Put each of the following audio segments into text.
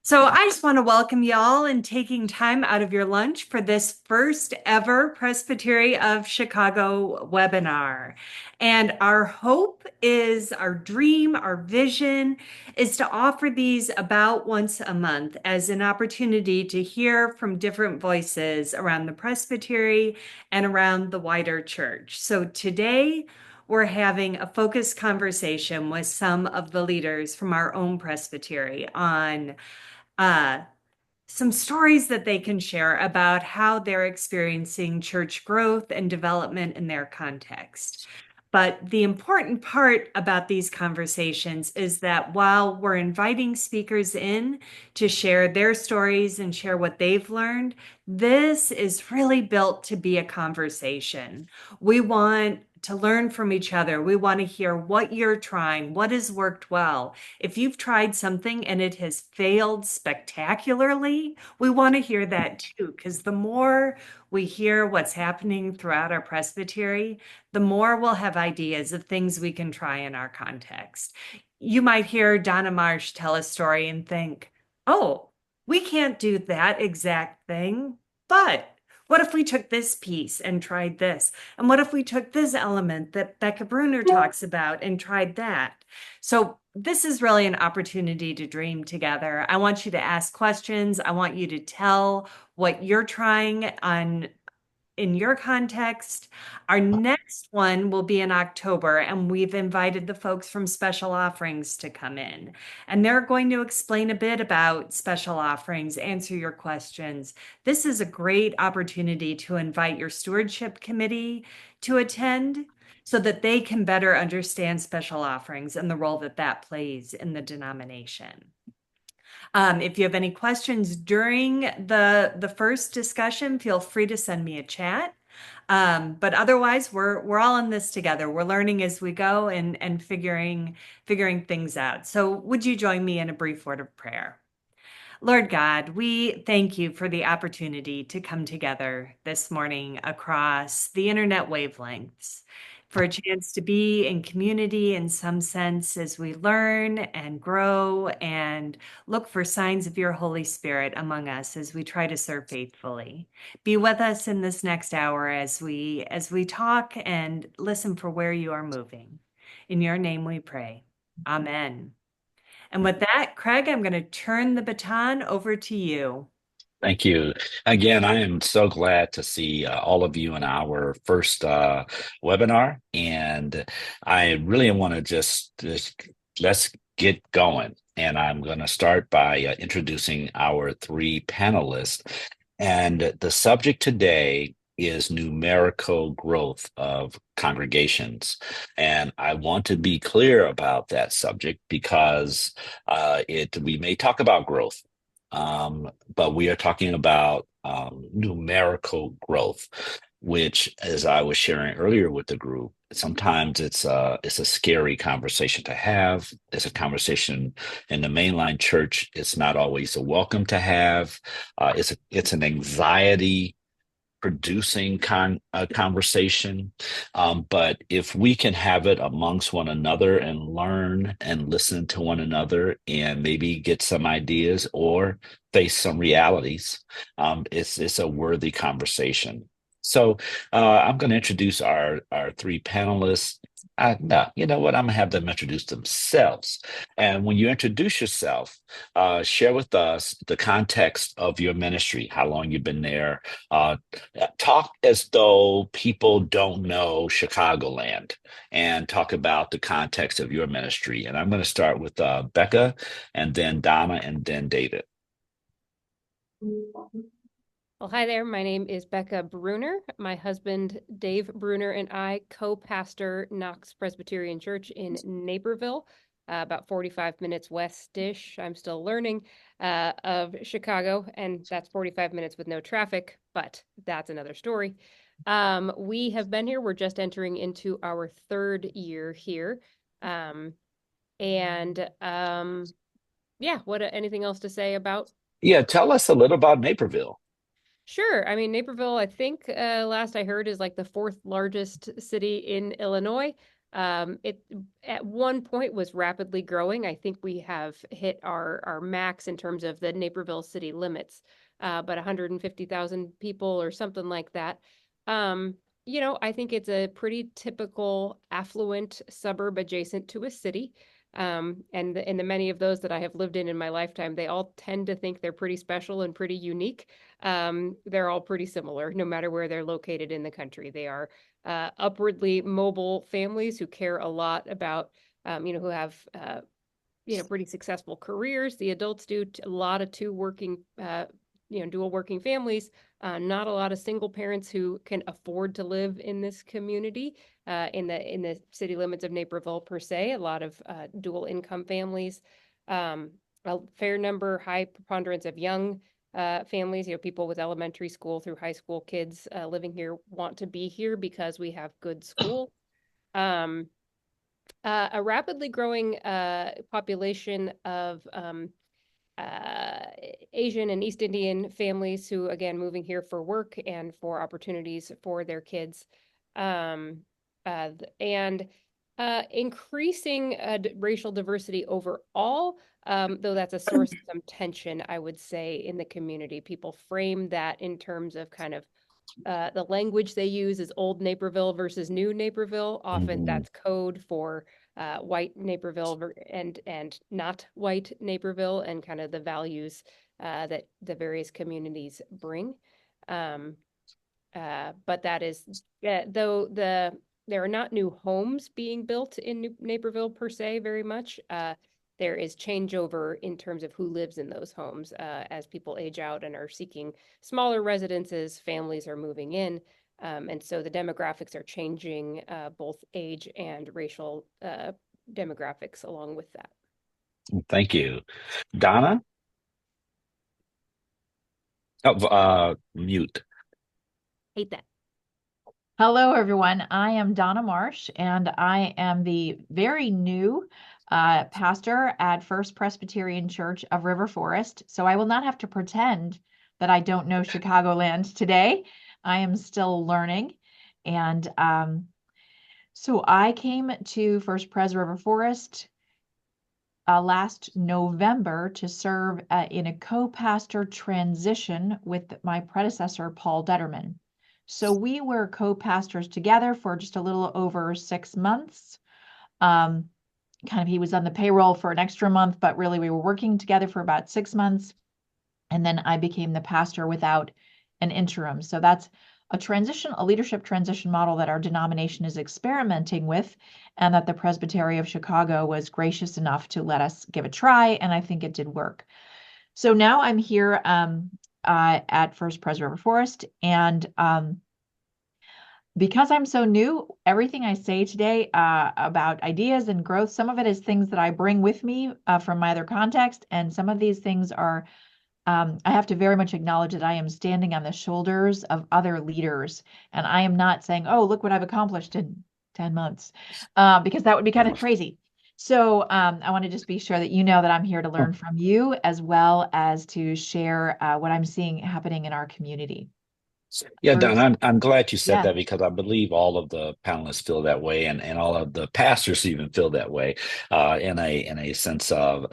So I just want to welcome y'all and taking time out of your lunch for this first ever Presbytery of Chicago webinar. And our hope is, our dream, our vision is to offer these about once a month as an opportunity to hear from different voices around the Presbytery and around the wider church. So today, we're having a focused conversation with some of the leaders from our own presbytery on uh, some stories that they can share about how they're experiencing church growth and development in their context. But the important part about these conversations is that while we're inviting speakers in to share their stories and share what they've learned, this is really built to be a conversation. We want to learn from each other. We want to hear what you're trying, what has worked well. If you've tried something and it has failed spectacularly, we want to hear that too, because the more we hear what's happening throughout our presbytery, the more we'll have ideas of things we can try in our context. You might hear Donna Marsh tell a story and think, oh, we can't do that exact thing, but what if we took this piece and tried this? And what if we took this element that Becca Bruner talks about and tried that? So this is really an opportunity to dream together. I want you to ask questions. I want you to tell what you're trying on in your context. Our next one will be in October, and we've invited the folks from Special Offerings to come in. And they're going to explain a bit about special offerings, answer your questions. This is a great opportunity to invite your stewardship committee to attend so that they can better understand special offerings and the role that that plays in the denomination. If you have any questions during the first discussion, feel free to send me a chat. But otherwise, we're all in this together. We're learning as we go and figuring things out. So would you join me in a brief word of prayer? Lord God, we thank you for the opportunity to come together this morning across the internet wavelengths, for a chance to be in community in some sense as we learn and grow and look for signs of your Holy Spirit among us as we try to serve faithfully. Be with us in this next hour as we talk and listen for where you are moving. In your name we pray. Amen. And with that, Craig, I'm going to turn the baton over to you. Thank you. Again, I am so glad to see all of you in our first webinar. And I really want to just let's get going. And I'm going to start by introducing our three panelists. And the subject today is numerical growth of congregations. And I want to be clear about that subject because we may talk about growth, but we are talking about numerical growth, which, as I was sharing earlier with the group, sometimes it's a scary conversation to have. It's a conversation in the mainline church. It's not always a welcome to have. It's an anxiety producing conversation. But if we can have it amongst one another and learn and listen to one another and maybe get some ideas or face some realities, it's a worthy conversation. So I'm going to introduce our three panelists. No, you know what? I'm gonna have them introduce themselves. And when you introduce yourself, share with us the context of your ministry, how long you've been there, talk as though people don't know Chicagoland and talk about the context of your ministry. And I'm going to start with Becca and then Donna and then David. Well, hi there. My name is Becca Bruner. My husband, Dave Bruner, and I co-pastor Knox Presbyterian Church in Naperville, about 45 minutes west-ish. I'm still learning of Chicago, and that's 45 minutes with no traffic, but that's another story. We have been here. We're just entering into our third year here. Yeah, anything else to say about? Yeah, tell us a little about Naperville. Sure. I mean, Naperville, I think last I heard is like the fourth largest city in Illinois. It at one point was rapidly growing. I think we have hit our max in terms of the Naperville city limits, but 150,000 people or something like that. Um, I think it's a pretty typical affluent suburb adjacent to a city. And the many of those that I have lived in my lifetime, they all tend to think they're pretty special and pretty unique. They're all pretty similar, no matter where they're located in the country. They are upwardly mobile families who care a lot about, who have, pretty successful careers. The adults do a lot of dual working families. Not a lot of single parents who can afford to live in this community, in the city limits of Naperville per se. A lot of dual income families. A fair number, high preponderance of young families, people with elementary school through high school kids living here want to be here because we have good school. Um, a rapidly growing population of uh, Asian and East Indian families who, again, moving here for work and for opportunities for their kids. Um, and increasing racial diversity overall, though that's a source of some tension, I would say, in the community. People frame that in terms of kind of the language they use is old Naperville versus new Naperville. Often Mhm. that's code for white Naperville and not white Naperville, and kind of the values that the various communities bring. Um, but that is, though there are not new homes being built in Naperville per se very much. There is changeover in terms of who lives in those homes as people age out and are seeking smaller residences. Families are moving in, and so the demographics are changing, both age and racial demographics along with that. Thank you. Donna? Oh, mute. Hate that. Hello, everyone. I am Donna Marsh, and I am the very new pastor at First Presbyterian Church of River Forest. So I will not have to pretend that I don't know Chicagoland today. I am still learning. And so I came to First Pres River Forest last November to serve in a co-pastor transition with my predecessor, Paul Detterman. So we were co-pastors together for just a little over 6 months. Kind of, he was on the payroll for an extra month, but really we were working together for about 6 months. And then I became the pastor without an interim. So that's a leadership transition model that our denomination is experimenting with, and that the Presbytery of Chicago was gracious enough to let us give a try, and I think it did work. So now I'm here at First Pres River Forest, and because I'm so new, everything I say today about ideas and growth, some of it is things that I bring with me from my other context, and some of these things are I have to very much acknowledge that I am standing on the shoulders of other leaders, and I am not saying, "Oh, look what I've accomplished in 10 months," because that would be kind of crazy. So I want to just be sure that you know that I'm here to learn from you, as well as to share what I'm seeing happening in our community. Yeah, Don, Bruce? I'm glad you said Yeah. that because I believe all of the panelists feel that way, and all of the pastors even feel that way, in a sense of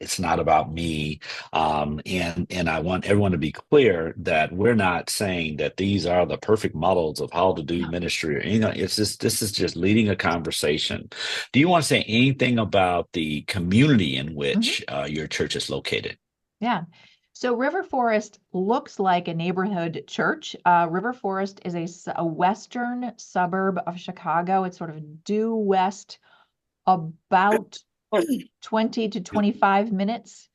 it's not about me, and I want everyone to be clear that we're not saying that these are the perfect models of how to do ministry. It's just this is just leading a conversation. Do you want to say anything about the community in Mhm. which your church is located? Yeah. So River Forest looks like a neighborhood church. River Forest is a western suburb of Chicago. It's sort of due west about 20 to 25 minutes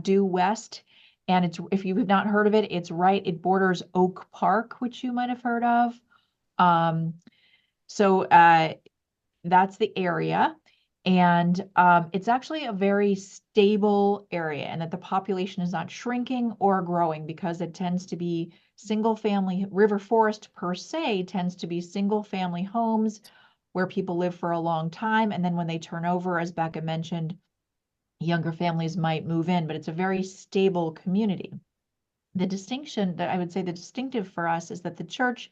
due west. And it's, if you have not heard of it, it borders Oak Park, which you might have heard of. Um, so that's the area. And it's actually a very stable area, and that the population is not shrinking or growing, because it tends to be single family. River Forest per se tends to be single family homes where people live for a long time. And then when they turn over, as Becca mentioned, younger families might move in, but it's a very stable community. The distinction that I would say the distinctive for us is that the church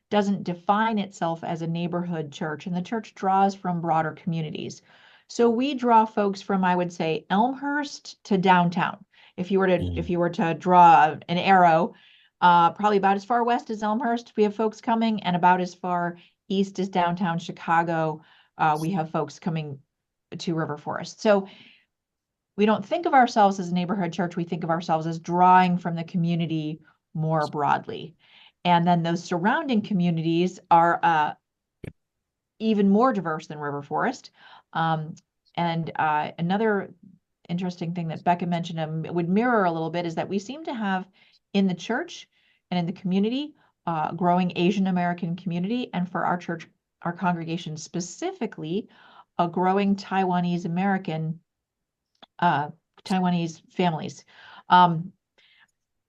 doesn't define itself as a neighborhood church, and the church draws from broader communities. So we draw folks from, I would say, Elmhurst to downtown. If you were to draw an arrow, probably about as far west as Elmhurst, we have folks coming, and about as far east as downtown Chicago, we have folks coming to River Forest. So we don't think of ourselves as a neighborhood church. We think of ourselves as drawing from the community more broadly. And then those surrounding communities are even more diverse than River Forest. And another interesting thing that Becca mentioned would mirror a little bit is that we seem to have in the church and in the community, growing Asian American community, and for our church, our congregation specifically, a growing Taiwanese American, Taiwanese families.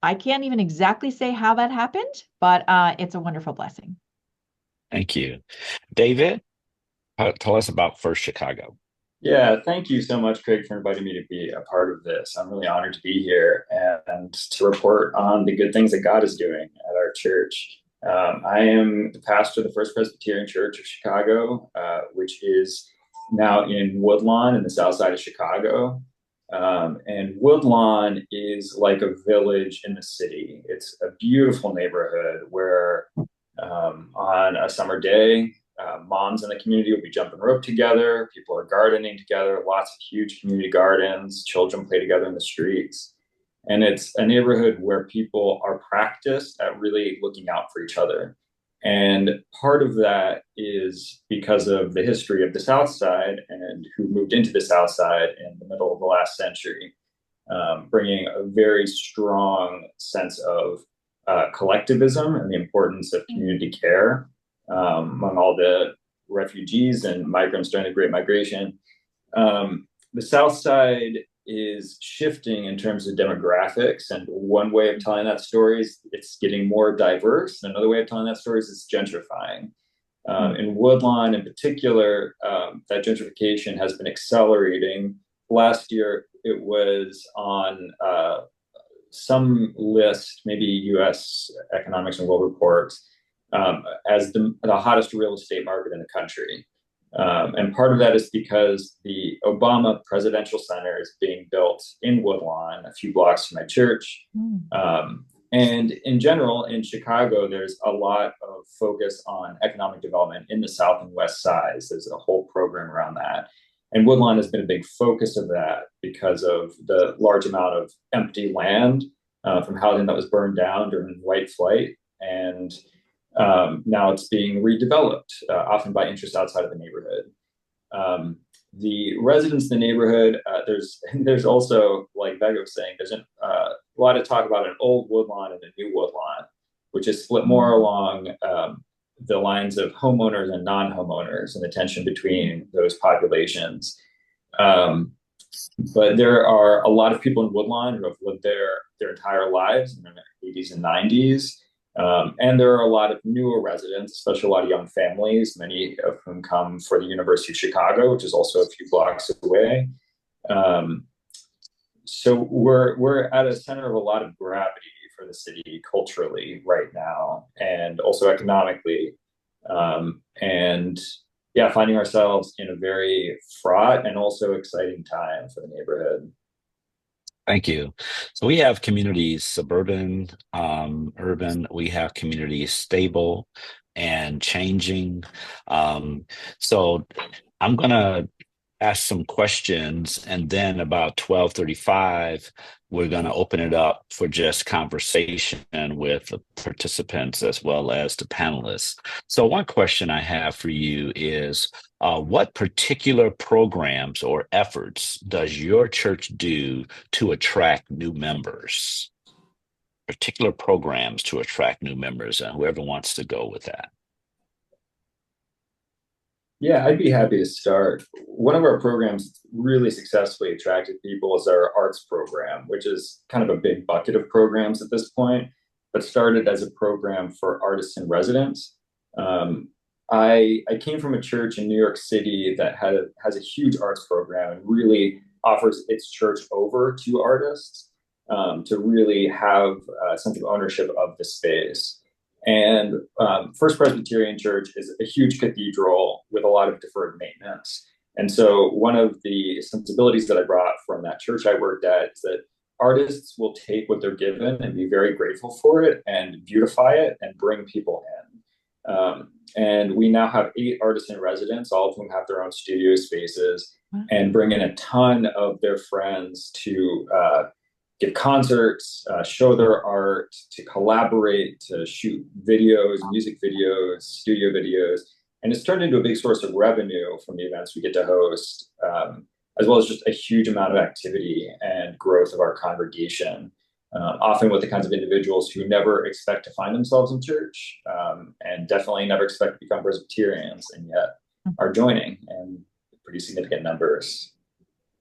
I can't even exactly say how that happened, but it's a wonderful blessing. Thank you. David, tell us about First Chicago. Yeah, thank you so much, Craig, for inviting me to be a part of this. I'm really honored to be here and to report on the good things that God is doing at our church. I am the pastor of the First Presbyterian Church of Chicago, which is now in Woodlawn in the south side of Chicago. And Woodlawn is like a village in the city. It's a beautiful neighborhood where on a summer day, moms in the community will be jumping rope together. People are gardening together, lots of huge community gardens. Children play together in the streets. And it's a neighborhood where people are practiced at really looking out for each other. And part of that is because of the history of the South Side and who moved into the South Side in the middle of the last century, bringing a very strong sense of collectivism and the importance of community care among all the refugees and migrants during the Great Migration. The South Side is shifting in terms of demographics, and one way of telling that story is it's getting more diverse. Another way of telling that story is it's gentrifying. In Woodlawn in particular, that gentrification has been accelerating. Last year, it was on some list, maybe U.S. Economics and World Reports, as the hottest real estate market in the country. And part of that is because the Obama Presidential Center is being built in Woodlawn, a few blocks from my church. And in general, in Chicago, there's a lot of focus on economic development in the South and West sides. There's a whole program around that. And Woodlawn has been a big focus of that because of the large amount of empty land from housing that was burned down during white flight. And now it's being redeveloped, often by interests outside of the neighborhood. The residents in the neighborhood, there's also, like Becca was saying, there's a lot of talk about an old Woodlawn and a new Woodlawn, which is split more along the lines of homeowners and non-homeowners and the tension between those populations. But there are a lot of people in Woodlawn who have lived there their entire lives in their 80s and 90s. And there are a lot of newer residents, especially a lot of young families, many of whom come for the University of Chicago, which is also a few blocks away. So we're at a center of a lot of gravity for the city culturally right now, and also economically. And yeah, finding ourselves in a very fraught and also exciting time for the neighborhood. Thank you. So we have communities, suburban, urban. We have communities stable and changing. So I'm going to ask some questions, and then about 12:35, we're going to open it up for just conversation with the participants as well as the panelists. So one question I have for you is, what particular programs or efforts does your church do to attract new members? Particular programs to attract new members, and whoever wants to go with that. Yeah, I'd be happy to start. One of our programs that's really successfully attracted people is our arts program, which is kind of a big bucket of programs at this point, but started as a program for artists in residence. I came from a church in New York City that has a huge arts program and really offers its church over to artists to really have a sense of ownership of the space. And First Presbyterian Church is a huge cathedral with a lot of deferred maintenance. And so one of the sensibilities that I brought from that church I worked at is that artists will take what they're given and be very grateful for it and beautify it and bring people in. And we now have 8 artists in residence, all of whom have their own studio spaces, and bring in a ton of their friends to give concerts, show their art, to collaborate, to shoot videos, music videos, studio videos. And it's turned into a big source of revenue from the events we get to host, as well as just a huge amount of activity and growth of our congregation, often with the kinds of individuals who never expect to find themselves in church, and definitely never expect to become Presbyterians, and yet are joining in pretty significant numbers.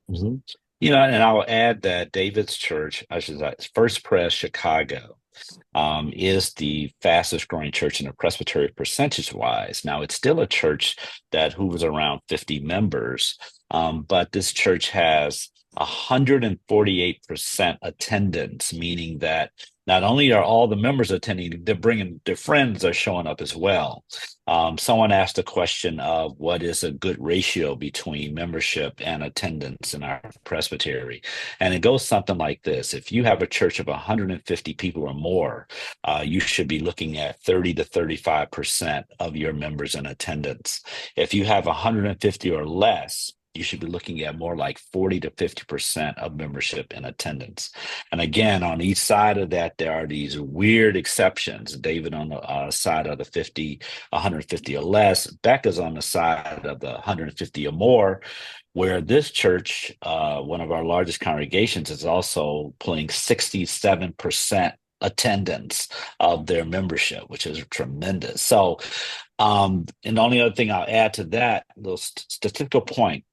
Mm-hmm. And I'll add that David's church, I should say, First Pres Chicago, is the fastest growing church in the presbytery percentage wise. Now, it's still a church that hovers around 50 members, but this church has 148% attendance, meaning that not only are all the members attending, they're bringing their friends are showing up as well. Someone asked a question of what is a good ratio between membership and attendance in our presbytery. And it goes something like this. If you have a church of 150 people or more, you should be looking at 30 to 35% of your members in attendance. If you have 150 or less, you should be looking at more like 40 to 50% of membership in attendance. And again, on each side of that, there are these weird exceptions. David on the side of the 150 or less. Becca's on the side of the 150 or more, where this church, one of our largest congregations, is also pulling 67% attendance of their membership, which is tremendous. So, and the only other thing I'll add to that little statistical point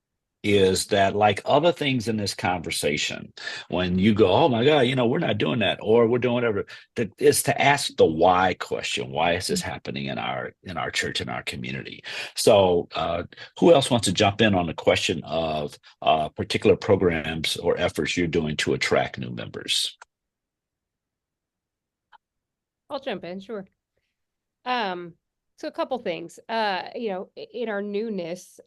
is that, like other things in this conversation, when you go, oh my God, we're not doing that, or we're doing whatever, that is to ask the why question. Why is this happening in our church, in our community? So who else wants to jump in on the question of particular programs or efforts you're doing to attract new members? I'll jump in, sure. So a couple things. In our newness,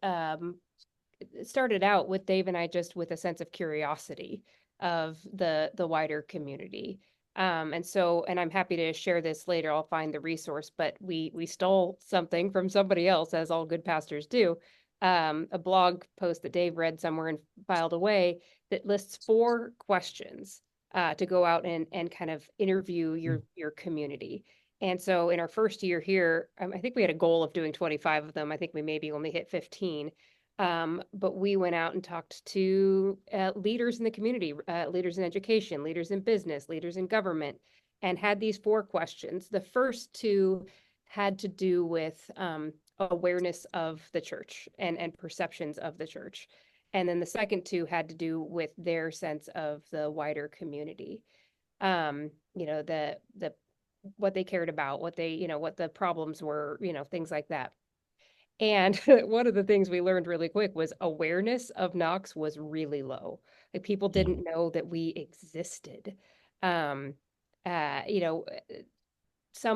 it started out with Dave and I just with a sense of curiosity of the wider community. And I'm happy to share this later. I'll find the resource, but we stole something from somebody else, as all good pastors do. A blog post that Dave read somewhere and filed away that lists 4 questions to go out and kind of interview your community. And so in our first year here, I think we had a goal of doing 25 of them. I think we maybe only hit 15. But we went out and talked to leaders in the community, leaders in education, leaders in business, leaders in government, and had these 4 questions. The first 2 had to do with awareness of the church and perceptions of the church. And then the second 2 had to do with their sense of the wider community. The what they cared about, what the problems were, things like that. And one of the things we learned really quick was awareness of Knox was really low. Like, people didn't know that we existed. Some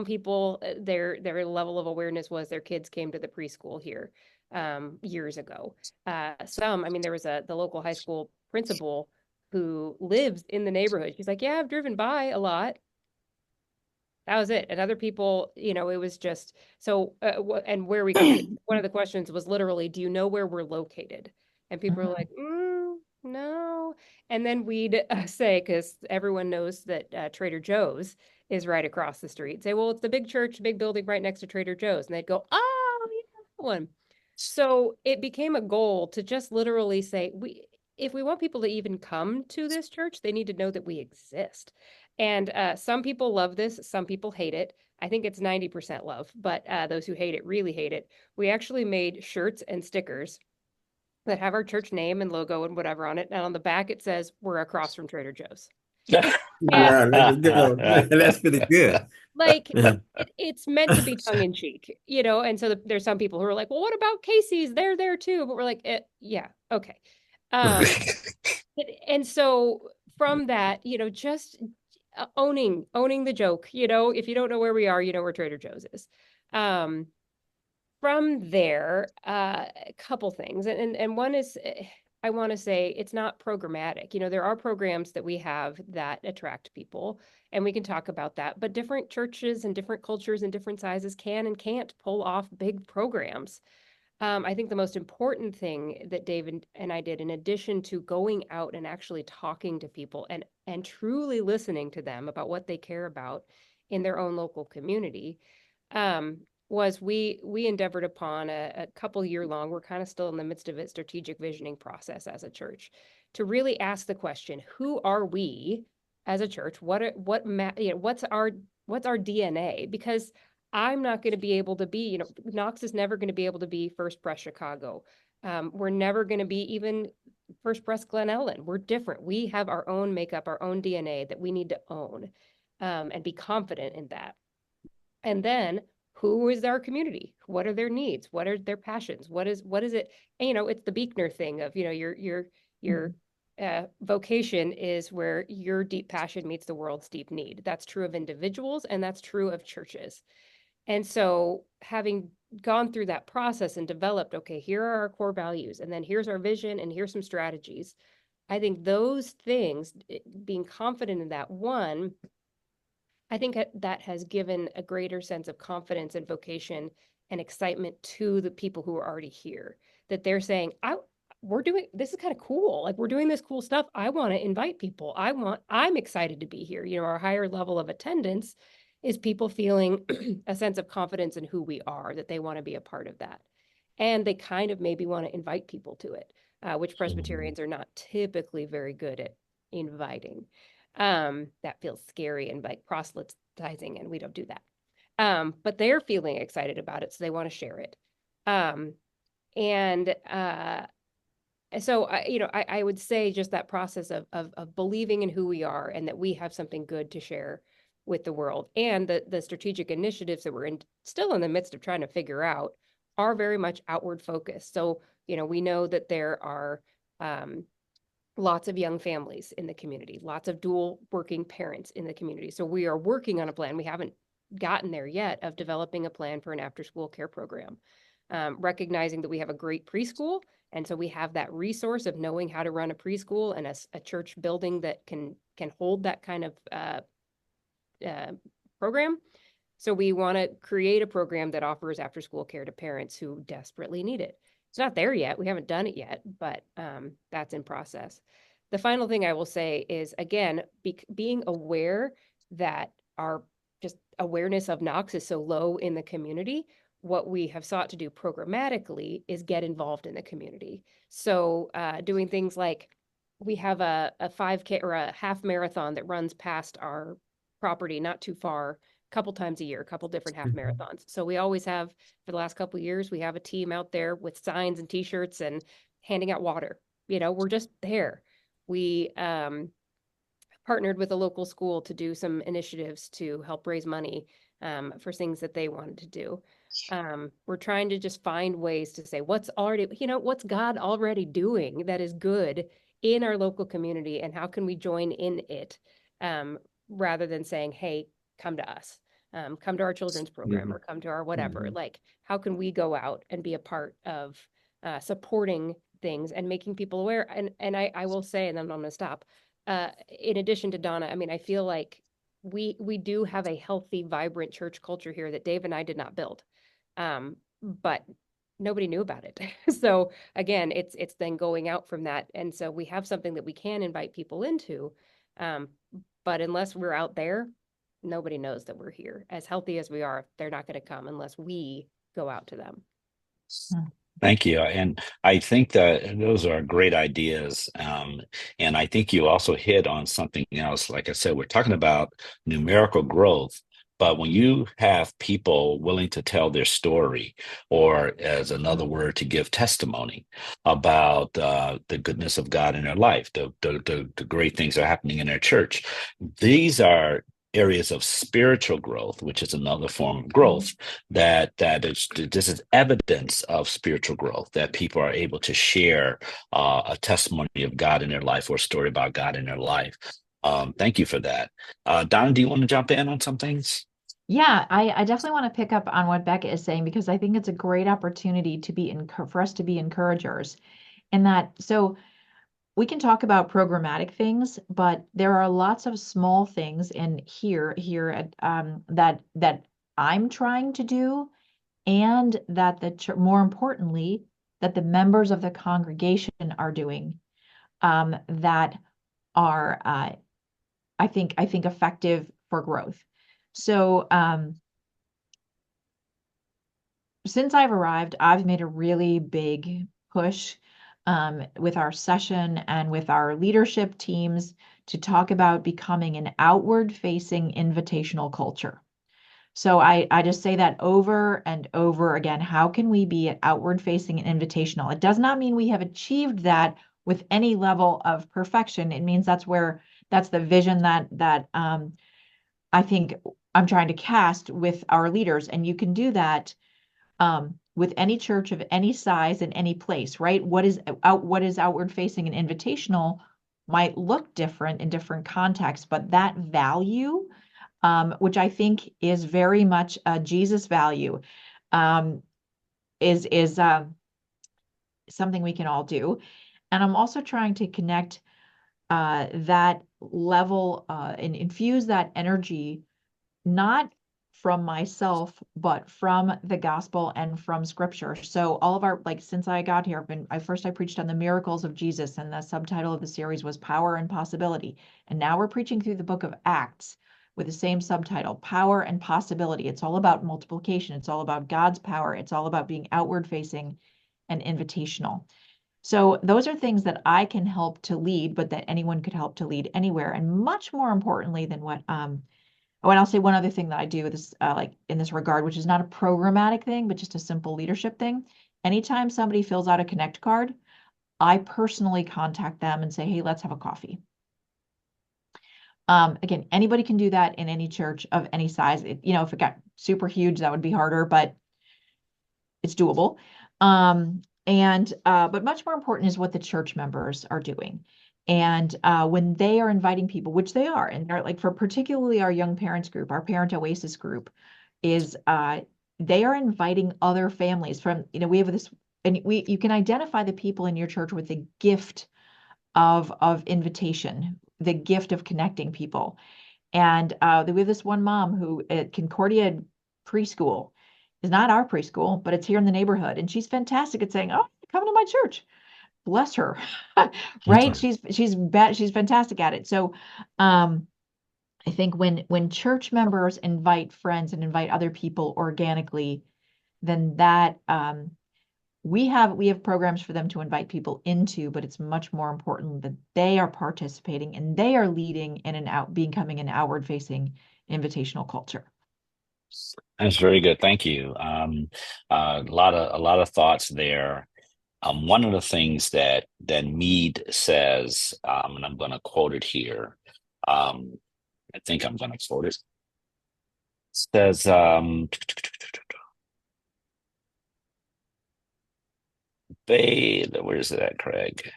people, their level of awareness was their kids came to the preschool here years ago. There was the local high school principal who lives in the neighborhood. She's like, yeah, I've driven by a lot. That was it. And other people, it was just so. And where we come, one of the questions was literally, "Do you know where we're located?" And people are like, "No." And then we'd say, because everyone knows that Trader Joe's is right across the street, say, "Well, it's the big church, big building right next to Trader Joe's," and they'd go, "Oh, yeah, that one." So it became a goal to just literally say, if we want people to even come to this church, they need to know that we exist. And some people love this, some people hate it. I think it's 90% love, but those who hate it really hate it. We actually made shirts and stickers that have our church name and logo and whatever on it. And on the back, it says, "We're across from Trader Joe's." Yeah, let me go. That's pretty good. Like, it's meant to be tongue in cheek, and so there's some people who are like, "Well, what about Casey's? They're there too." But we're like, yeah, okay. And so from that, just owning the joke. If you don't know where we are, you know where Trader Joe's is. From there, a couple things, and one is, I want to say it's not programmatic. There are programs that we have that attract people, and we can talk about that. But different churches and different cultures and different sizes can and can't pull off big programs. I think the most important thing that Dave and I did, in addition to going out and actually talking to people and truly listening to them about what they care about in their own local community, was we endeavored upon a couple year long, we're kind of still in the midst of it, strategic visioning process as a church, to really ask the question, who are we as a church? What's our DNA? Because I'm not going to be able to be, Knox is never going to be able to be First Press Chicago. We're never going to be even First Press Glen Ellen. We're different. We have our own makeup, our own DNA that we need to own, and be confident in that. And then, who is our community? What are their needs? What are their passions? What is it? And, it's the Buechner thing of, your vocation is where your deep passion meets the world's deep need. That's true of individuals, and that's true of churches. And so, having gone through that process and developed, okay, here are our core values, and then here's our vision, and here's some strategies. I think those things, being confident in that, one, I think that has given a greater sense of confidence and vocation and excitement to the people who are already here, that they're saying, we're doing, this is kind of cool. Like, we're doing this cool stuff. I want to invite people. I'm excited to be here. Our higher level of attendance is people feeling a sense of confidence in who we are, that they want to be a part of that. And they kind of maybe want to invite people to it, which Presbyterians are not typically very good at inviting. That feels scary and like proselytizing, and we don't do that. But they're feeling excited about it, so they want to share it. So I would say just that process of believing in who we are and that we have something good to share with the world, and the strategic initiatives that we're still in the midst of trying to figure out are very much outward focused. So, we know that there are lots of young families in the community, lots of dual working parents in the community. So we are working on a plan. We haven't gotten there yet of developing a plan for an after-school care program, recognizing that we have a great preschool. And so we have that resource of knowing how to run a preschool and a church building that can hold that kind of program. So we want to create a program that offers after-school care to parents who desperately need it. It's not there yet. We haven't done it yet, but that's in process. The final thing I will say is, again, being aware that our just awareness of Knox is so low in the community. What we have sought to do programmatically is get involved in the community. So doing things like, we have a 5K or a half marathon that runs past our property not too far, couple times a year, a couple different half marathons. So we always have, for the last couple of years, we have a team out there with signs and t-shirts and handing out water. We're just there. We partnered with a local school to do some initiatives to help raise money for things that they wanted to do. We're trying to just find ways to say what's God already doing that is good in our local community, and how can we join in it, rather than saying, hey, come to us, come to our children's program, or come to our whatever. Like, how can we go out and be a part of supporting things and making people aware? And I will say, and then I'm going to stop, in addition to Donna, I mean, I feel like we do have a healthy, vibrant church culture here that Dave and I did not build, but nobody knew about it. So again, it's then going out from that. And so we have something that we can invite people into, but unless we're out there, nobody knows that we're here. As healthy as we are, they're not going to come unless we go out to them. Thank you. And I think that those are great ideas. And I think you also hit on something else. Like I said, we're talking about numerical growth, but when you have people willing to tell their story, or as another word, to give testimony about the goodness of God in their life, the great things that are happening in their church, these are areas of spiritual growth, which is another form of growth, this is evidence of spiritual growth, that people are able to share a testimony of God in their life, or a story about God in their life. Thank you for that. Donna, do you want to jump in on some things? Yeah, I definitely want to pick up on what Becca is saying because I think it's a great opportunity to be for us to be encouragers. And that, so we can talk about programmatic things, but there are lots of small things in here at that I'm trying to do, and that more importantly, that the members of the congregation are doing, that are I think effective for growth. So since I've arrived, I've made a really big push with our session and with our leadership teams to talk about becoming an outward-facing invitational culture. So I just say that over and over again. How can we be outward-facing and invitational? It does not mean we have achieved that with any level of perfection. It means that's the vision that I think I'm trying to cast with our leaders, and you can do that with any church of any size in any place, right? What is outward facing and invitational might look different in different contexts, but that value, which I think is very much a Jesus value, um, is something we can all do. And I'm also trying to connect that level and infuse that energy not from myself, but from the gospel and from scripture. So all of our, like, since I got here, I preached on the miracles of Jesus, and the subtitle of the series was Power and Possibility. And now we're preaching through the book of Acts with the same subtitle, Power and Possibility. It's all about multiplication. It's all about God's power. It's all about being outward facing and invitational. So those are things that I can help to lead, but that anyone could help to lead anywhere. And much more importantly than what oh, and I'll say one other thing that I do this like in this regard, which is not a programmatic thing, but just a simple leadership thing. Anytime somebody fills out a Connect card, I personally contact them and say, hey, let's have a coffee. Again, anybody can do that in any church of any size. If it got super huge, that would be harder, but it's doable. But much more important is what the church members are doing. And when they are inviting people, which they are, and they're like, for particularly our young parents group, our Parent Oasis group, is they are inviting other families from, we have this, and you can identify the people in your church with the gift of invitation, the gift of connecting people. And we have this one mom who at Concordia Preschool is not our preschool, but it's here in the neighborhood. And she's fantastic at saying, oh, come to my church. Bless her. Right? She's fantastic at it. So I think when church members invite friends and invite other people organically, then that we have programs for them to invite people into, but it's much more important that they are participating and they are leading in and out, becoming an outward facing invitational culture. That's very good. Thank you. A lot of thoughts there. One of the things that Mead says, and I'm going to quote it here. I think I'm going to quote it. Says, where is it at, Craig?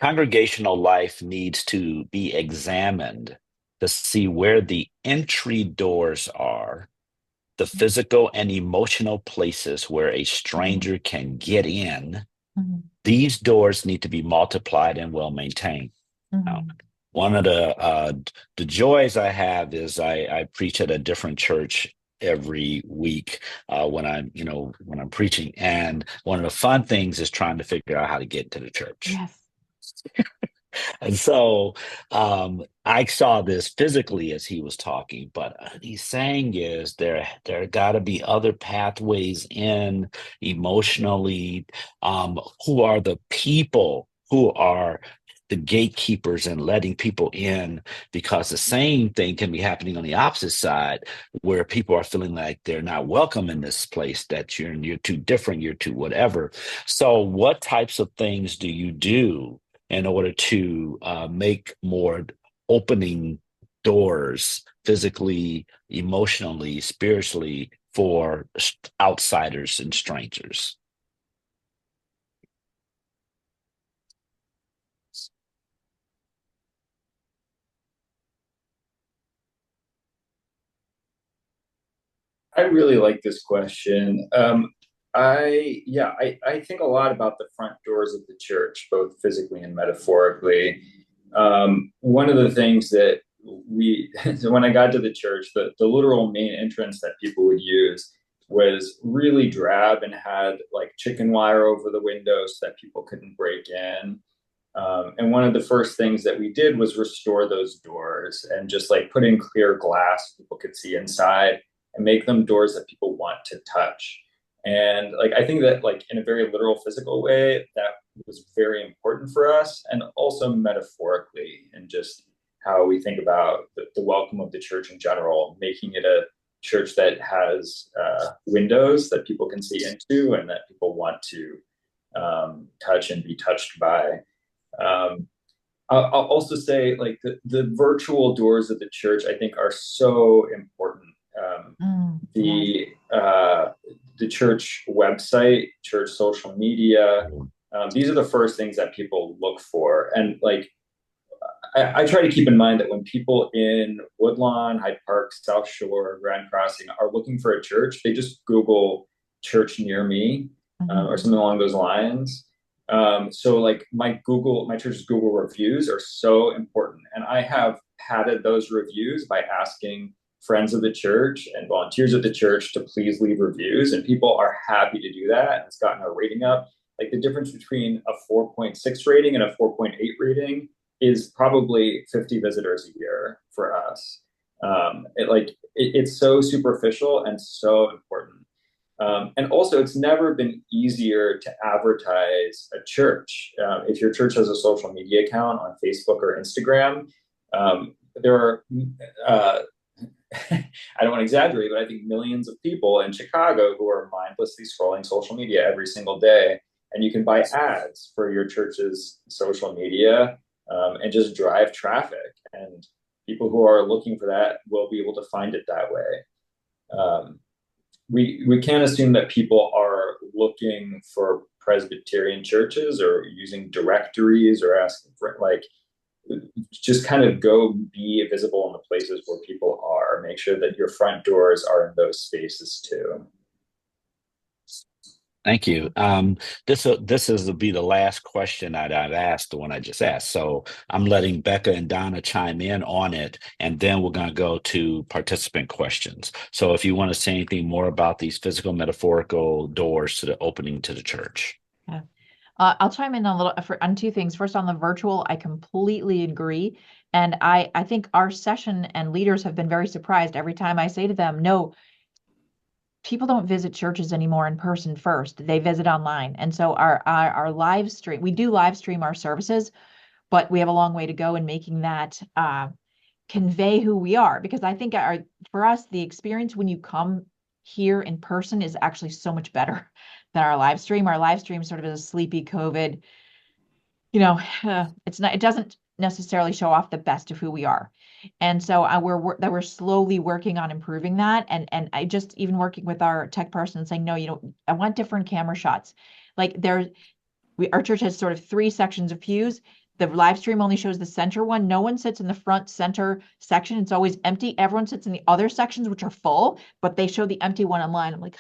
Congregational life needs to be examined to see where the entry doors are, the physical and emotional places where a stranger can get in. Mm-hmm. These doors need to be multiplied and well maintained. Mm-hmm. One of the joys I have is I preach at a different church every week when I'm preaching, and one of the fun things is trying to figure out how to get to the church. Yes. And so I saw this physically as he was talking, but he's saying is there got to be other pathways in emotionally. Who are the people who are the gatekeepers and letting people in? Because the same thing can be happening on the opposite side, where people are feeling like they're not welcome in this place, that you're too different, you're too whatever. So what types of things do you do in order to make more opening doors physically, emotionally, spiritually for outsiders and strangers? I really like this question. I think a lot about the front doors of the church, both physically and metaphorically. One of the things that so when I got to the church, the literal main entrance that people would use was really drab and had like chicken wire over the windows so that people couldn't break in. And one of the first things that we did was restore those doors and just like put in clear glass people could see inside and make them doors that people want to touch. And like I think that like in a very literal physical way, that was very important for us, and also metaphorically, and just how we think about the welcome of the church in general, making it a church that has windows that people can see into and that people want to touch and be touched by. Um, I'll also say like the virtual doors of the church, I think, are so important. The church website, church social media, these are the first things that people look for. And like I try to keep in mind that when people in Woodlawn, Hyde Park, South Shore, Grand Crossing are looking for a church, they just Google church near me or something along those lines. So like my church's Google reviews are so important. And I have padded those reviews by asking friends of the church and volunteers of the church to please leave reviews. And people are happy to do that. It's gotten our rating up. Like the difference between a 4.6 rating and a 4.8 rating is probably 50 visitors a year for us. It's so superficial and so important. And also, it's never been easier to advertise a church. If your church has a social media account on Facebook or Instagram, there are, I don't want to exaggerate, but I think millions of people in Chicago who are mindlessly scrolling social media every single day. And you can buy ads for your church's social media and just drive traffic. And people who are looking for that will be able to find it that way. We can't assume that people are looking for Presbyterian churches or using directories or asking for like just kind of go be visible in the places where people are. Make sure that your front doors are in those spaces too. Thank you. This is will be the last question that I've asked, the one I just asked. So I'm letting Becca and Donna chime in on it, and then we're going to go to participant questions. So if you want to say anything more about these physical, metaphorical doors to the opening to the church. Yeah. I'll chime in on two things. First, on the virtual, I completely agree. And I think our session and leaders have been very surprised every time I say to them, no, people don't visit churches anymore in person first. They visit online. And so our live stream, we do live stream our services, but we have a long way to go in making that convey who we are. Because I think for us, the experience when you come here in person is actually so much better than our live stream. Our live stream sort of is a sleepy COVID, it doesn't necessarily show off the best of who we are. And so we're slowly working on improving that. And I just even working with our tech person saying, no, I want different camera shots. Like our church has sort of 3 sections of pews. The live stream only shows the center one. No one sits in the front center section. It's always empty. Everyone sits in the other sections, which are full, but they show the empty one online. I'm like,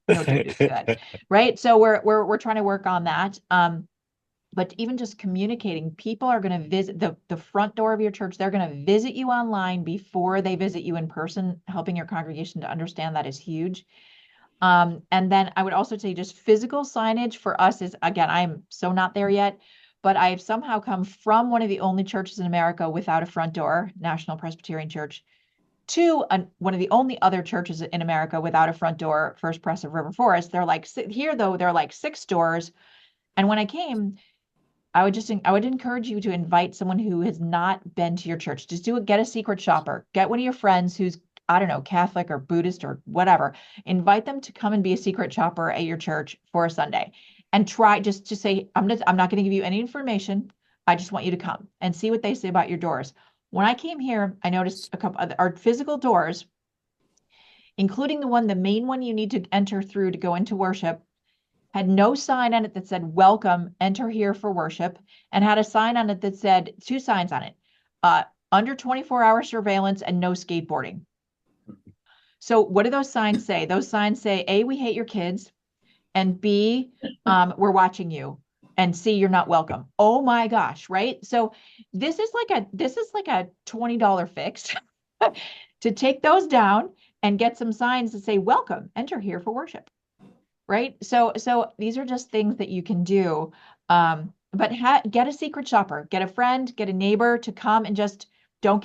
don't do that. Right. So we're trying to work on that. But even just communicating, people are going to visit the front door of your church. They're going to visit you online before they visit you in person. Helping your congregation to understand that is huge. And then I would also say just physical signage for us is, again, I'm so not there yet, but I've somehow come from one of the only churches in America without a front door, National Presbyterian Church, to one of the only other churches in America without a front door, First Pres of River Forest. They're like, here though, they're like 6 doors. And when I came, I would encourage you to invite someone who has not been to your church. Just get a secret shopper. Get one of your friends who's, I don't know, Catholic or Buddhist or whatever. Invite them to come and be a secret shopper at your church for a Sunday, and try just to say, I'm not going to give you any information. I just want you to come and see what they say about your doors. When I came here, I noticed a couple of our physical doors, including the main one you need to enter through to go into worship, had no sign on it that said, welcome, enter here for worship, and had a sign on it that said, 2 signs on it, under 24-hour surveillance and no skateboarding. So what do those signs say? Those signs say, A, we hate your kids, and B, we're watching you, and C, you're not welcome. Oh my gosh, right? So this is like a $20 fix to take those down and get some signs that say, welcome, enter here for worship. Right? So these are just things that you can do. But get a secret shopper, get a friend, get a neighbor to come and just don't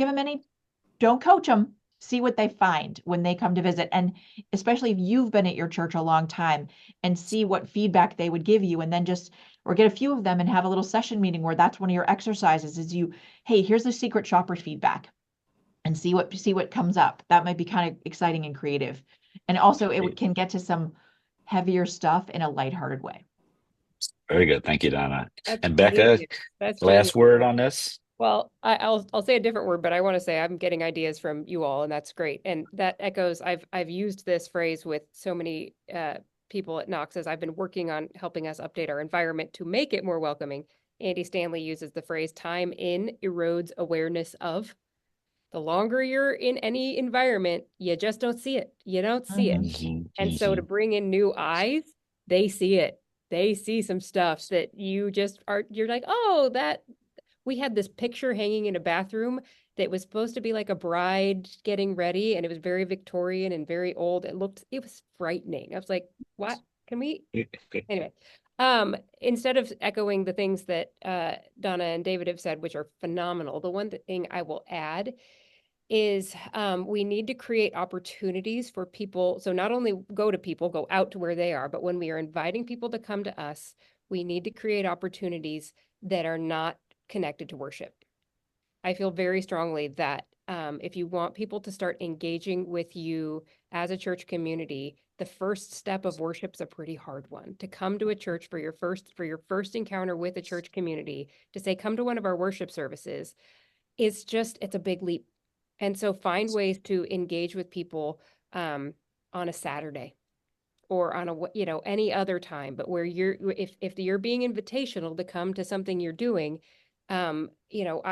don't coach them. See what they find when they come to visit. And especially if you've been at your church a long time, and see what feedback they would give you. And then or get a few of them and have a little session meeting where that's one of your exercises is hey, here's the secret shopper feedback, and see what comes up. That might be kind of exciting and creative. And also can get to some heavier stuff in a lighthearted way. Very good. Thank you, Donna. That's And Becca, genius. That's last genius. word on this? Well, I'll say a different word, but I want to say I'm getting ideas from you all, and that's great. And that echoes. I've used this phrase with so many people at Knox as I've been working on helping us update our environment to make it more welcoming. Andy Stanley uses the phrase "time in erodes awareness of." The longer you're in any environment, you just don't see it. You don't see it. And so to bring in new eyes, they see it. They see some stuff that you're like, oh, we had this picture hanging in a bathroom that was supposed to be like a bride getting ready, and it was very Victorian and very old. It was frightening. I was like, what? Can we? Anyway, instead of echoing the things that Donna and David have said, which are phenomenal, the one thing I will add is we need to create opportunities for people. So not only go out to where they are, but when we are inviting people to come to us, we need to create opportunities that are not connected to worship. I feel very strongly that if you want people to start engaging with you as a church community, the first step of worship's a pretty hard one. To come to a church for your first encounter with a church community, to say, come to one of our worship services, it's a big leap. And so find ways to engage with people on a Saturday or on any other time, but where if you're being invitational to come to something you're doing. I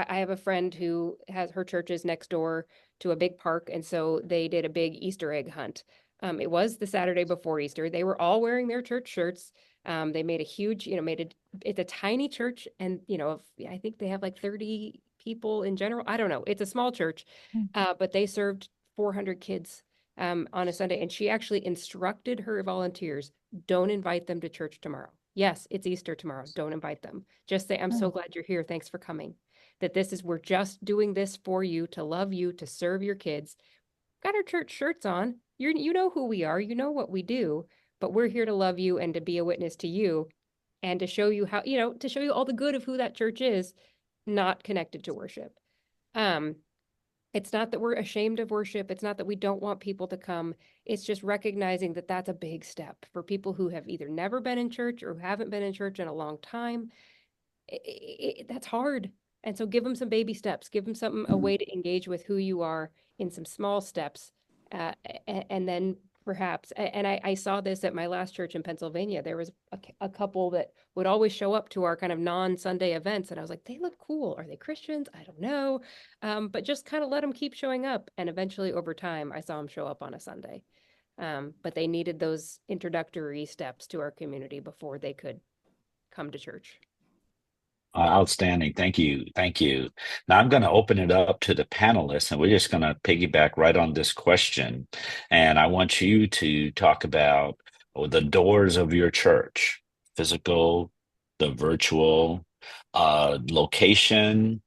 have a friend who has her church is next door to a big park, and so they did a big Easter egg hunt. It was the Saturday before Easter. They were all wearing their church shirts. They made a huge, it's a tiny church, and I think they have like 30 people in general. I don't know. It's a small church, but they served 400 kids on a Sunday, and she actually instructed her volunteers, don't invite them to church tomorrow. Yes, it's Easter tomorrow. Don't invite them. Just say, I'm so glad you're here. Thanks for coming. We're just doing this for you, to love you, to serve your kids. Got our church shirts on. You know who we are. You know what we do, but we're here to love you and to be a witness to you and to show you how, to show you all the good of who that church is, not connected to worship. It's not that we're ashamed of worship. It's not that we don't want people to come. It's just recognizing that that's a big step for people who have either never been in church or haven't been in church in a long time. That's hard. And so give them some baby steps. Give them a way to engage with who you are in some small steps. And then perhaps, and I saw this at my last church in Pennsylvania. There was a couple that would always show up to our kind of non-Sunday events. And I was like, they look cool. Are they Christians? I don't know. But just kind of let them keep showing up. And eventually over time, I saw them show up on a Sunday. But they needed those introductory steps to our community before they could come to church. Outstanding. Thank you. Thank you. Now I'm going to open it up to the panelists, and we're just going to piggyback right on this question. And I want you to talk about the doors of your church, physical, the virtual, location,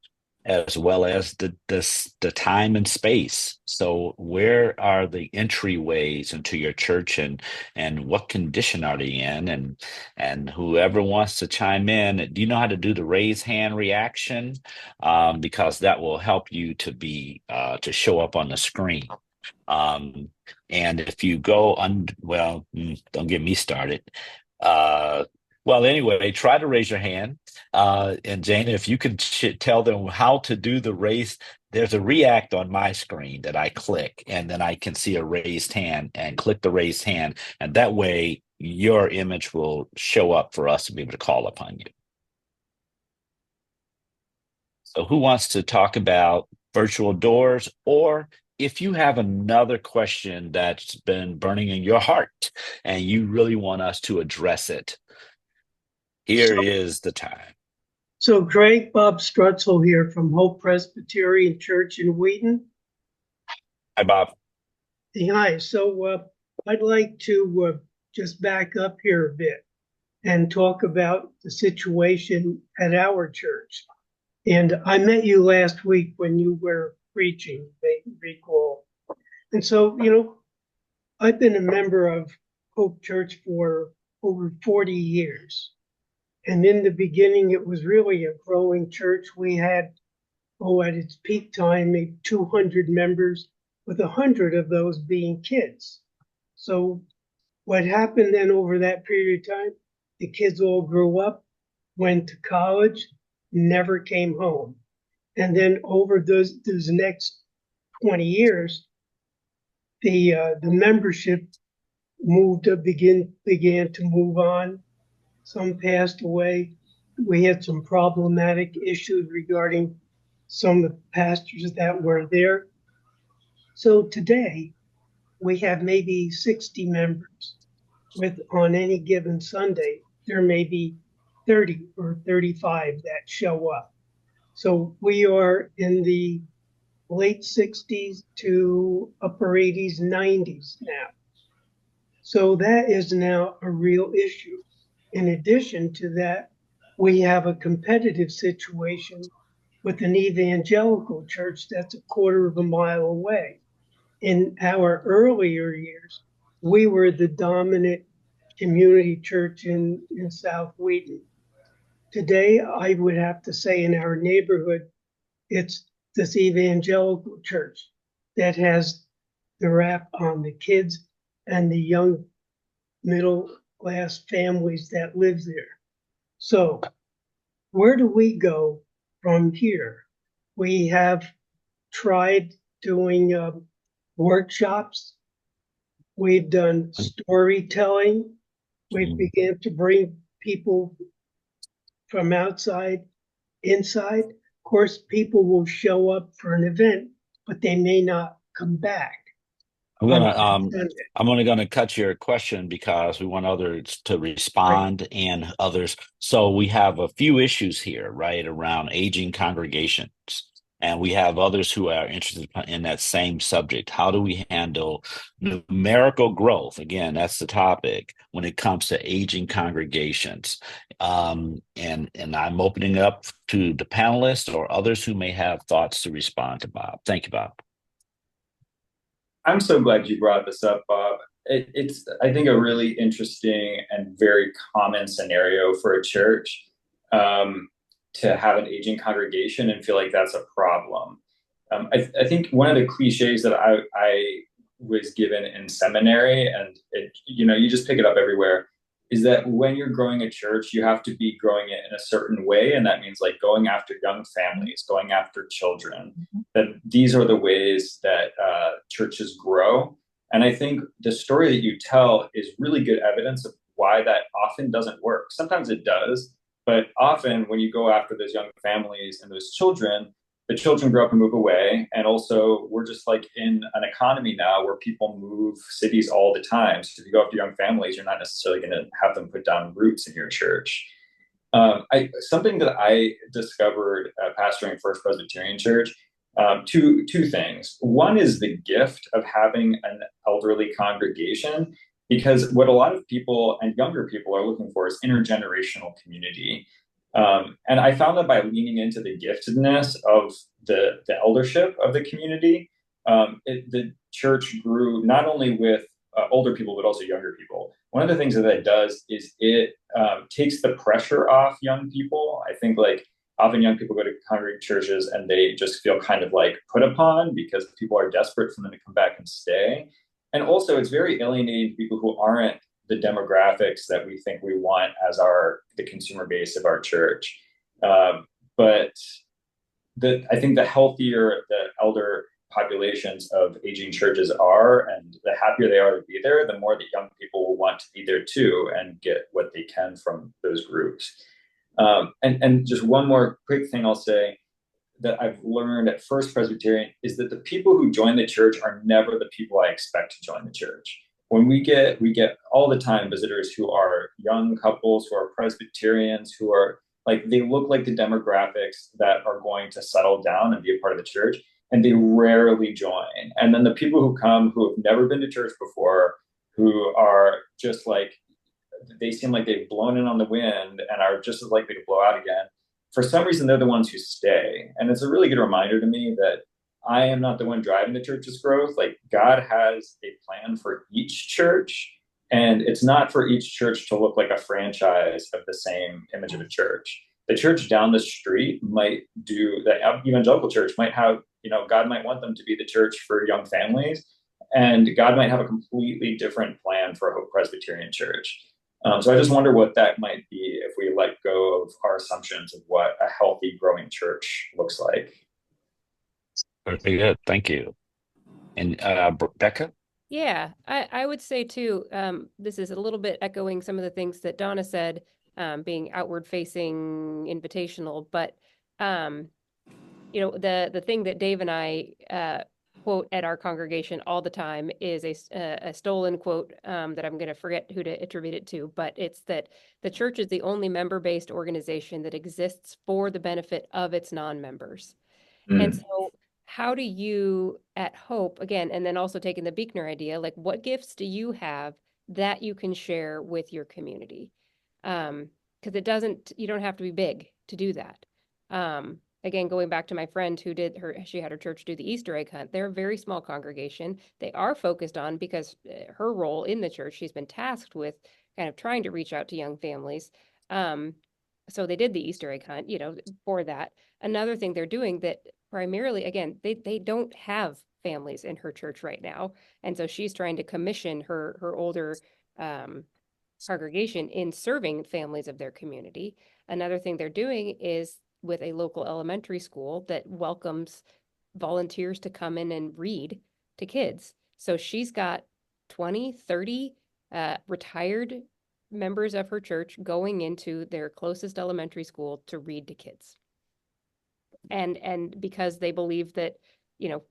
as well as the time and space. So where are the entryways into your church, and what condition are they in? And whoever wants to chime in, do you know how to do the raise hand reaction? Because that will help you to show up on the screen. And if you go don't get me started. Well, anyway, try to raise your hand. And Jana, if you could tell them how to do the raise, there's a react on my screen that I click, and then I can see a raised hand and click the raised hand. And that way your image will show up for us to be able to call upon you. So who wants to talk about virtual doors or if you have another question that's been burning in your heart and you really want us to address it, here is the time. So Craig, Bob Strutzel here from Hope Presbyterian Church in Wheaton. Hi, Bob. Hi, so I'd like to just back up here a bit and talk about the situation at our church. And I met you last week when you were preaching, they recall. And so, I've been a member of Hope Church for over 40 years. And in the beginning, it was really a growing church. We had, at its peak time, maybe 200 members, with 100 of those being kids. So what happened then over that period of time, the kids all grew up, went to college, never came home. And then over those next 20 years, the membership began to move on. Some passed away. We had some problematic issues regarding some of the pastors that were there. So today we have maybe 60 members with, on any given Sunday, there may be 30 or 35 that show up. So we are in the late 60s to upper 80s, 90s now. So that is now a real issue. In addition to that, we have a competitive situation with an evangelical church that's a quarter of a mile away. In our earlier years, we were the dominant community church in South Wheaton. Today, I would have to say in our neighborhood, it's this evangelical church that has the rap on the kids and the young middle class families that live there. So where do we go from here? We have tried doing workshops. We've done storytelling. We've began to bring people from outside, inside. Of course, people will show up for an event, but they may not come back. I'm only gonna cut your question because we want others to respond and others. So we have a few issues here, right, around aging congregations. And we have others who are interested in that same subject. How do we handle numerical growth? Again, that's the topic when it comes to aging congregations. And I'm opening up to the panelists or others who may have thoughts to respond to Bob. Thank you, Bob. I'm so glad you brought this up, Bob. It's, I think, a really interesting and very common scenario for a church to have an aging congregation and feel like that's a problem. I think one of the cliches that I was given in seminary, and you just pick it up everywhere, is that when you're growing a church, you have to be growing it in a certain way. And that means like going after young families, going after children, that these are the ways that churches grow. And I think the story that you tell is really good evidence of why that often doesn't work. Sometimes it does, but often when you go after those young families and those children, the children grow up and move away. And also we're just like in an economy now where people move cities all the time. So if you go after young families, you're not necessarily going to have them put down roots in your church. Something that I discovered pastoring First Presbyterian Church, two things. One is the gift of having an elderly congregation, because what a lot of people and younger people are looking for is intergenerational community. And I found that by leaning into the giftedness of the eldership of the community, the church grew not only with older people, but also younger people. One of the things that it does is it takes the pressure off young people. I think like often young people go to congregate churches and they just feel kind of like put upon because people are desperate for them to come back and stay. And also it's very alienating to people who aren't the demographics that we think we want as the consumer base of our church. But I think the healthier the elder populations of aging churches are, and the happier they are to be there, the more that young people will want to be there too and get what they can from those groups. And just one more quick thing I'll say, that I've learned at First Presbyterian is that the people who join the church are never the people I expect to join the church. When we get all the time visitors who are young couples, who are Presbyterians, who are like they look like the demographics that are going to settle down and be a part of the church, and they rarely join. And then the people who come who have never been to church before, who are just like they seem like they've blown in on the wind and are just as likely to blow out again. For some reason, they're the ones who stay. And it's a really good reminder to me that I am not the one driving the church's growth. Like God has a plan for each church, and it's not for each church to look like a franchise of the same image of a church. The church down the street might do the evangelical church might have, God might want them to be the church for young families, and God might have a completely different plan for Hope Presbyterian Church. So I just wonder what that might be if we let go of our assumptions of what a healthy, growing church looks like. Very good. Thank you. And Becca? Yeah, I would say too, this is a little bit echoing some of the things that Donna said, being outward facing, invitational, but the thing that Dave and I quote at our congregation all the time is a stolen quote that I'm going to forget who to attribute it to, but it's that the church is the only member-based organization that exists for the benefit of its non-members. And so how do you at Hope, again, and then also taking the Beekner idea, like what gifts do you have that you can share with your community? Because you don't have to be big to do that. Again, going back to my friend who she had her church do the Easter egg hunt. They're a very small congregation. They are focused on, because her role in the church, she's been tasked with kind of trying to reach out to young families. So they did the Easter egg hunt, for that. Another thing they're doing that primarily, again, they don't have families in her church right now. And so she's trying to commission her older congregation in serving families of their community. Another thing they're doing is with a local elementary school that welcomes volunteers to come in and read to kids. So she's got 20, 30 retired members of her church going into their closest elementary school to read to kids. And because they believe that,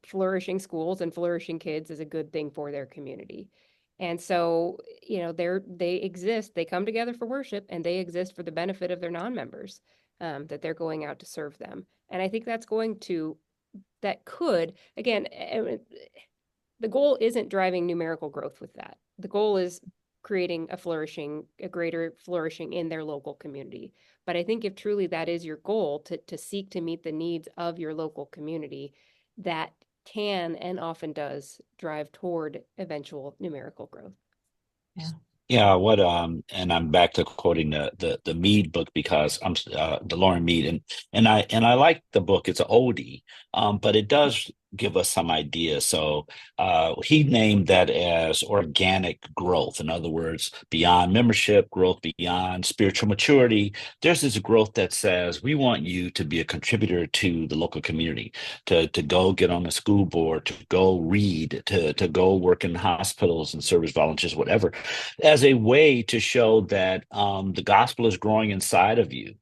flourishing schools and flourishing kids is a good thing for their community. And so, they come together for worship, and they exist for the benefit of their non-members, that they're going out to serve them. And I think that could, again, the goal isn't driving numerical growth with that. The goal is creating a greater flourishing in their local community. But I think if truly that is your goal, to seek to meet the needs of your local community, that can and often does drive toward eventual numerical growth. Yeah. Yeah, and I'm back to quoting the Mead book, because I'm the Lauren Mead, and I like the book. It's an oldie, but it does give us some ideas. So he named that as organic growth. In other words, beyond membership, growth beyond spiritual maturity. There's this growth that says we want you to be a contributor to the local community, to go get on the school board, to go read, to go work in hospitals and service volunteers, whatever, as a way to show that the gospel is growing inside of you.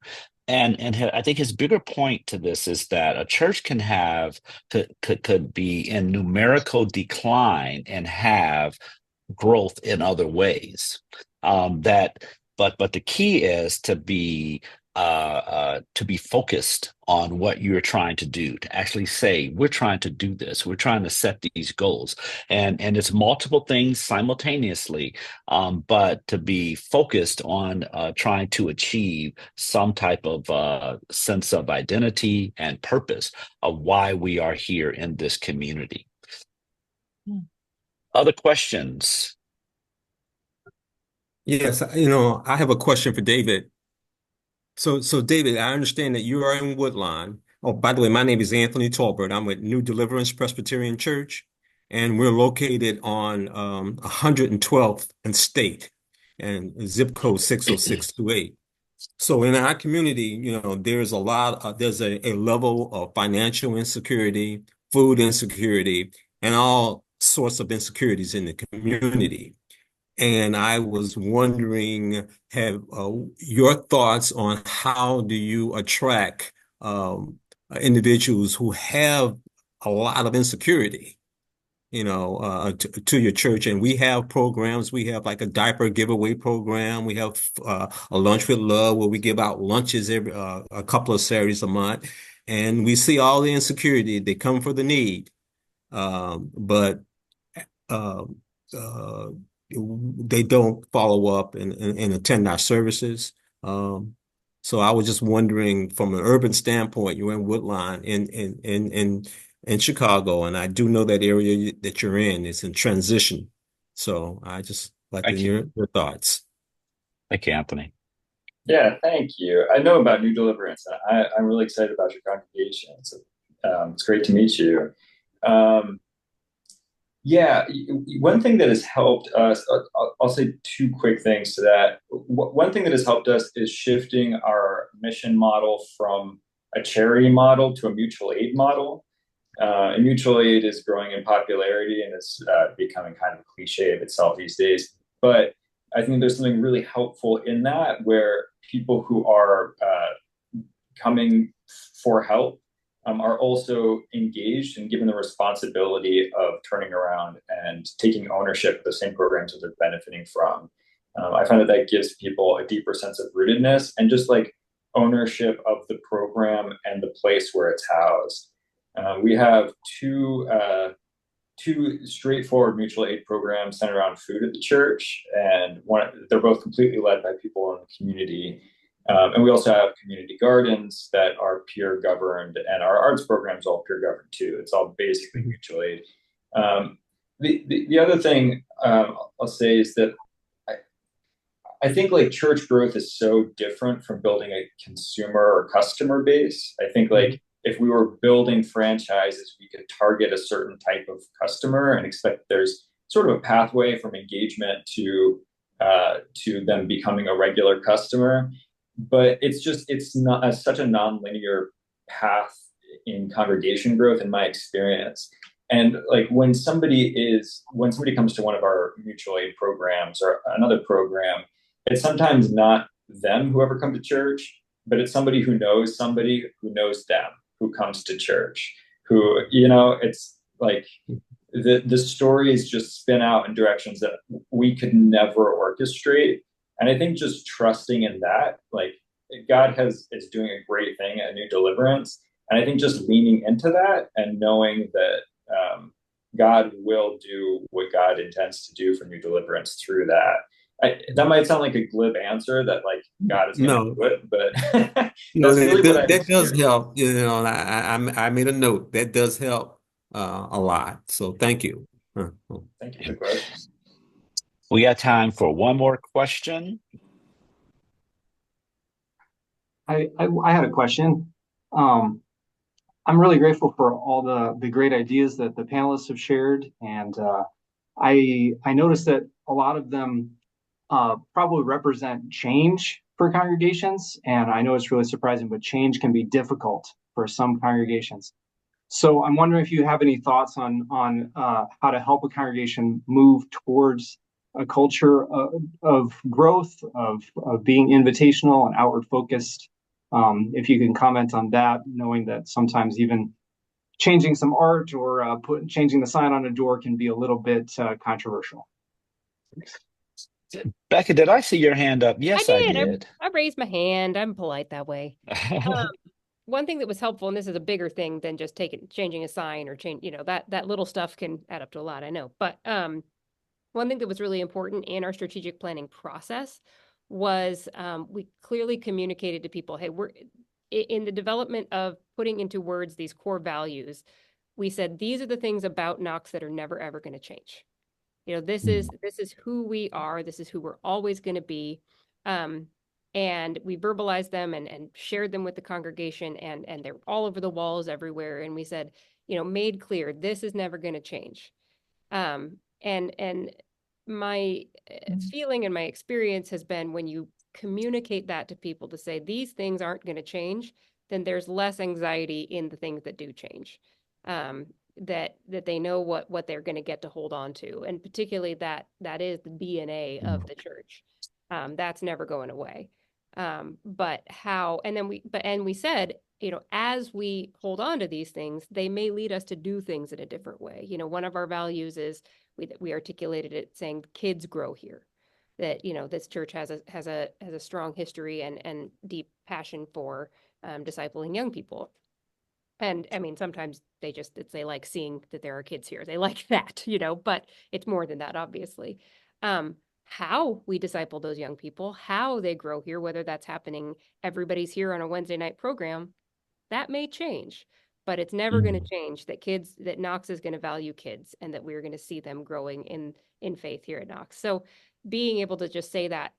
And I think his bigger point to this is that a church could be in numerical decline and have growth in other ways. But the key is to be focused on what you're trying to do, to actually say, we're trying to do this, we're trying to set these goals, and it's multiple things simultaneously, but to be focused on trying to achieve some type of sense of identity and purpose of why we are here in this community. Other questions? Yes, I have a question for David. So David, I understand that you are in Woodlawn. Oh, by the way, my name is Anthony Tolbert. I'm with New Deliverance Presbyterian Church, and we're located on 112th and State, and zip code 60628. So in our community, there's there's a level of financial insecurity, food insecurity, and all sorts of insecurities in the community. And I was wondering, have your thoughts on how do you attract individuals who have a lot of insecurity, to your church. And we have programs. We have like a diaper giveaway program. We have a lunch with love where we give out lunches every a couple of Saturdays a month. And we see all the insecurity. They come for the need. But uh, uh, they don't follow up and attend our services. So I was just wondering, from an urban standpoint, you're in Woodline in Chicago, and I do know that area that you're in is in transition. So I just like to Thank you. hear your thoughts. Thank you, Anthony. Yeah, thank you. I know about New Deliverance. I'm really excited about your congregation. So, it's great to meet you. Yeah, one thing that has helped us, I'll say two quick things to that. One thing that has helped us is shifting our mission model from a charity model to a mutual aid model. And mutual aid is growing in popularity and it's becoming kind of a cliche of itself these days. But I think there's something really helpful in that, where people who are coming for help are also engaged and given the responsibility of turning around and taking ownership of the same programs that they're benefiting from. I find that that gives people a deeper sense of rootedness and just like ownership of the program and the place where it's housed. We have two straightforward mutual aid programs centered around food at the church, and they're both completely led by people in the community. And we also have community gardens that are peer governed, and our arts program is all peer governed too. It's all basically mutual aid. The other thing I'll say is that I think like church growth is so different from building a consumer or customer base. I think like if we were building franchises, we could target a certain type of customer and expect there's sort of a pathway from engagement to them becoming a regular customer. But it's not such a nonlinear path in congregation growth in my experience. And like when somebody comes to one of our mutual aid programs or another program, it's sometimes not them who ever come to church, but it's somebody who knows them who comes to church, who, it's like the stories just spin out in directions that we could never orchestrate. And I think just trusting in that, like God is doing a great thing at New Deliverance. And I think just leaning into that and knowing that God will do what God intends to do for New Deliverance through that. That might sound like a glib answer that like God is going to do it, but that's really what I've that does experienced. help. I made a note. That does help a lot. So thank you. Thank you for the question. We got time for one more question. I had a question. I'm really grateful for all the great ideas that the panelists have shared, and I noticed that a lot of them probably represent change for congregations, and I know it's really surprising, but change can be difficult for some congregations. So I'm wondering if you have any thoughts on how to help a congregation move towards a culture of growth, of being invitational and outward focused. If you can comment on that, knowing that sometimes even changing some art or changing the sign on a door can be a little bit controversial. Becca, did I see your hand up? Yes, I did. did. I raised my hand. I'm polite that way. One thing that was helpful, and this is a bigger thing than just changing a sign or change, that little stuff can add up to a lot, I know. But one thing that was really important in our strategic planning process was we clearly communicated to people, hey, we're in the development of putting into words these core values. We said, these are the things about Knox that are never, ever going to change. This is who we are. This is who we're always going to be. And we verbalized them and shared them with the congregation, and they're all over the walls everywhere. And we said, made clear, this is never going to change. And my feeling and my experience has been when you communicate that to people to say these things aren't going to change, then there's less anxiety in the things that do change. That they know what they're going to get to hold on to, and particularly that is the DNA of the church. That's never going away. But how? And then we said as we hold on to these things, they may lead us to do things in a different way. One of our values is we articulated it saying kids grow here. That this church has a strong history and deep passion for discipling young people. And I mean, sometimes they like seeing that there are kids here. They like that, but it's more than that, obviously. How we disciple those young people, how they grow here, whether that's happening, everybody's here on a Wednesday night program, that may change, but it's never going to change that Knox is going to value kids and that we're going to see them growing in faith here at Knox. So being able to just say that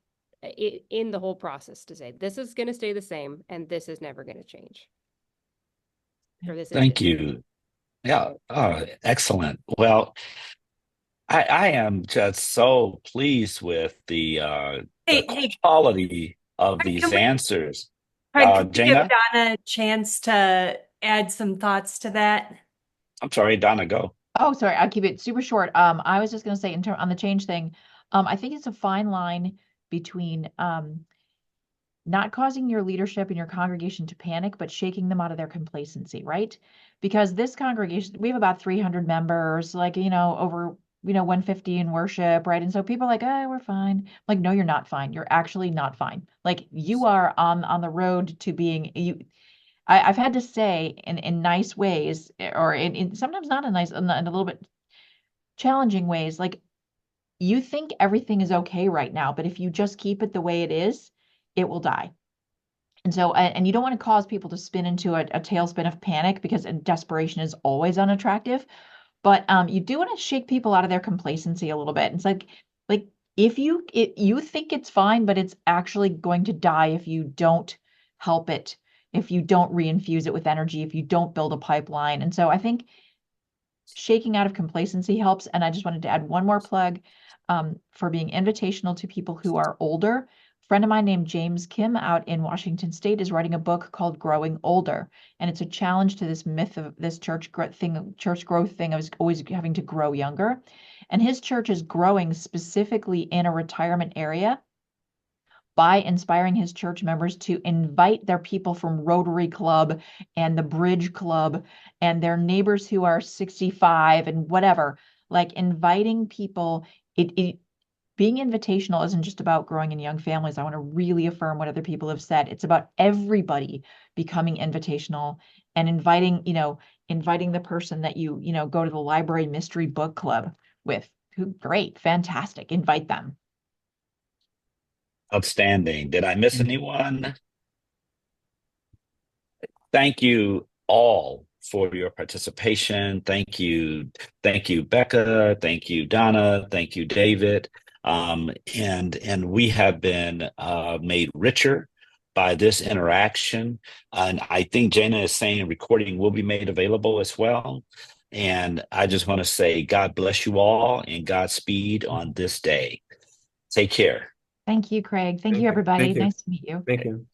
in the whole process, to say this is going to stay the same and this is never going to change. Thank you. Yeah. Oh, excellent. Well, I am just so pleased with the quality of these answers. Craig, can you give Jana? Donna a chance to add some thoughts to that? I'm sorry, Donna, go. Oh, sorry, I'll keep it super short. I was just going to say on the change thing, I think it's a fine line between not causing your leadership and your congregation to panic, but shaking them out of their complacency, right? Because this congregation, we have about 300 members, like, over 150 in worship, right? And so people are like, oh, we're fine. Like, no, you're not fine. You're actually not fine. Like, you are on the road to being you. I've had to say in nice ways, or in sometimes not in a little bit challenging ways, like, you think everything is okay right now, but if you just keep it the way it is, it will die. And so, and you don't want to cause people to spin into a tailspin of panic, because desperation is always unattractive. But you do want to shake people out of their complacency a little bit. It's like if you think it's fine, but it's actually going to die if you don't help it, if you don't reinfuse it with energy, if you don't build a pipeline. And so I think shaking out of complacency helps. And I just wanted to add one more plug for being invitational to people who are older. A friend of mine named James Kim out in Washington State is writing a book called Growing Older. And it's a challenge to this myth of this church growth thing of always having to grow younger. And his church is growing specifically in a retirement area by inspiring his church members to invite their people from Rotary Club and the Bridge Club and their neighbors who are 65 and whatever, like inviting people. Being invitational isn't just about growing in young families. I want to really affirm what other people have said. It's about everybody becoming invitational and inviting the person that you go to the library mystery book club with. Great, fantastic. Invite them. Outstanding. Did I miss anyone? Thank you all for your participation. Thank you, Becca. Thank you, Donna. Thank you, David. And we have been made richer by this interaction. And I think Jana is saying recording will be made available as well. And I just want to say God bless you all and Godspeed on this day. Take care. Thank you, Craig. Thank you, everybody. Thank you. Nice to meet you. Thank you.